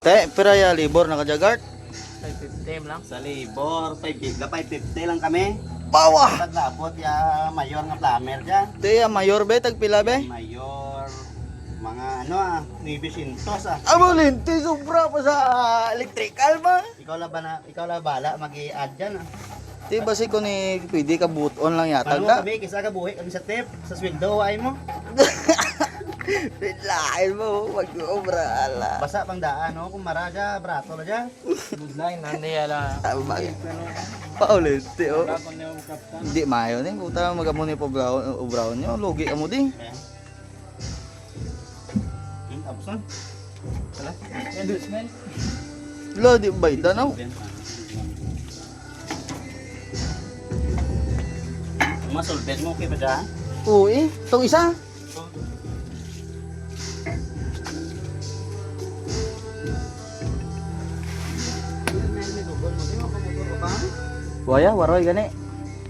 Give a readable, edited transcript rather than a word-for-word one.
Te, pira ya libor nakajagart. 550 lang. Sa libor, 550 lang kami. Bawa. Paglabot ya mayor nga plumber dyan. Te, mayor be tagpila be. Mayor, mga 900 Amo linti sobra pa sa electrical ba? Ikaw la bala mag-i-add dyan Te, basi ko ni pwede ka buton lang yata Paano ka. kami, kisa ka buhi kami sa tip, sa sweldo, ay mo. Lain mo, mag-obra ala. Basa pang daan, no? Kung maraja, brato na dyan. Budline, nandi ala. Tama ba? Paulit, te, oh. Kapon niyo kaptan. Hindi mayo ni, puta magamo ni brown nyo, lugi ka mo din. Tapos na. Wala. Endorsement. Lo, di ba ita na? Masulbet mo, okay ba dyan? Uy, itong isa. Waya, waroy gani.